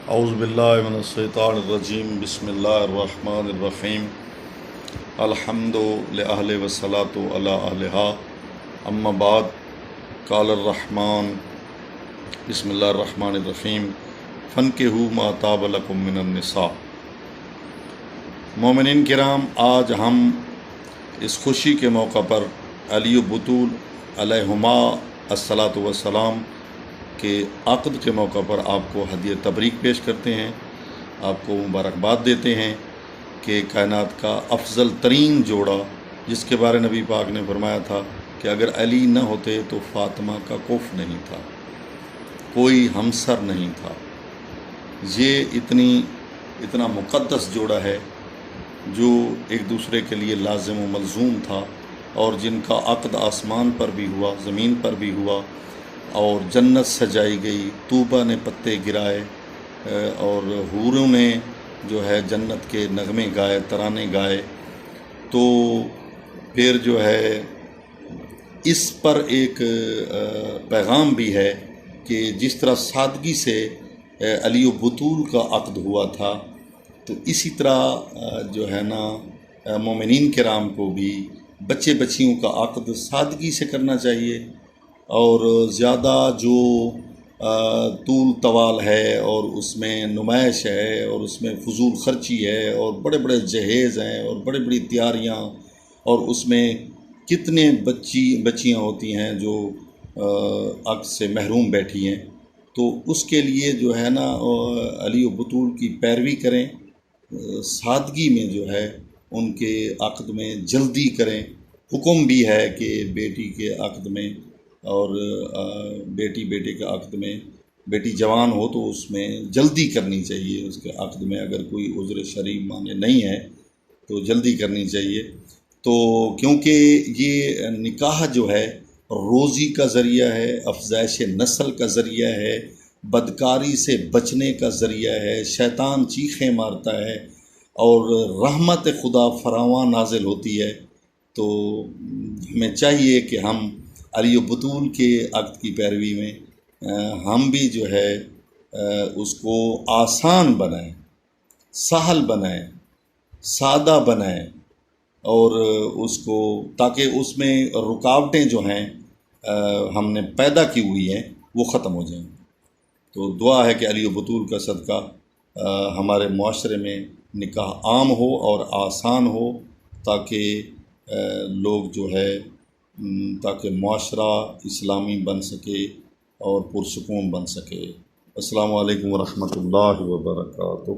اعوذ باللہ من الشیطان الرجیم بسم اللہ الرحمن الرحیم الحمد لأہل والصلاة علی اہلہا اما بعد قال الرحمن بسم اللہ الرحمن الرحیم فانکحوا ما طاب لکم من النساء۔ مومنین کرام، آج ہم اس خوشی کے موقع پر علی و بطول علیہما الصلاۃ والسلام کے عقد کے موقع پر آپ کو ہدیہ تبریک پیش کرتے ہیں، آپ کو مبارکباد دیتے ہیں کہ کائنات کا افضل ترین جوڑا، جس کے بارے نبی پاک نے فرمایا تھا کہ اگر علی نہ ہوتے تو فاطمہ کا کف نہیں تھا، کوئی ہمسر نہیں تھا۔ یہ اتنا مقدس جوڑا ہے جو ایک دوسرے کے لیے لازم و ملزوم تھا، اور جن کا عقد آسمان پر بھی ہوا، زمین پر بھی ہوا، اور جنت سجائی گئی، طوبہ نے پتے گرائے، اور حوروں نے جو ہے جنت کے نغمے گائے، ترانے گائے۔ تو پھر جو ہے اس پر ایک پیغام بھی ہے کہ جس طرح سادگی سے علی و بطول کا عقد ہوا تھا، تو اسی طرح جو ہے نا مومنین کرام کو بھی بچے بچیوں کا عقد سادگی سے کرنا چاہیے، اور زیادہ جو طول طوال ہے اور اس میں نمائش ہے اور اس میں فضول خرچی ہے اور بڑے بڑے جہیز ہیں اور بڑی بڑی تیاریاں، اور اس میں کتنے بچیاں ہوتی ہیں جو عقد سے محروم بیٹھی ہیں، تو اس کے لیے جو ہے نا علی و بطول کی پیروی کریں، سادگی میں جو ہے ان کے عقد میں جلدی کریں۔ حکم بھی ہے کہ بیٹی کے عقد میں اور بیٹے کے عقد میں، بیٹی جوان ہو تو اس میں جلدی کرنی چاہیے، اس کے عقد میں اگر کوئی عذر شرعی مانع نہیں ہے تو جلدی کرنی چاہیے۔ تو کیونکہ یہ نکاح جو ہے روزی کا ذریعہ ہے، افزائش نسل کا ذریعہ ہے، بدکاری سے بچنے کا ذریعہ ہے، شیطان چیخیں مارتا ہے اور رحمت خدا فراواں نازل ہوتی ہے۔ تو ہمیں چاہیے کہ ہم علی و بطول کے عقد کی پیروی میں ہم بھی جو ہے اس کو آسان بنائیں، سہل بنائیں، سادہ بنائیں، اور اس کو تاکہ اس میں رکاوٹیں جو ہیں ہم نے پیدا کی ہوئی ہیں وہ ختم ہو جائیں۔ تو دعا ہے کہ علی و بطول کا صدقہ ہمارے معاشرے میں نکاح عام ہو اور آسان ہو، تاکہ لوگ جو ہے تاکہ معاشرہ اسلامی بن سکے اور پرسکون بن سکے۔ السلام علیکم ورحمۃ اللہ وبرکاتہ۔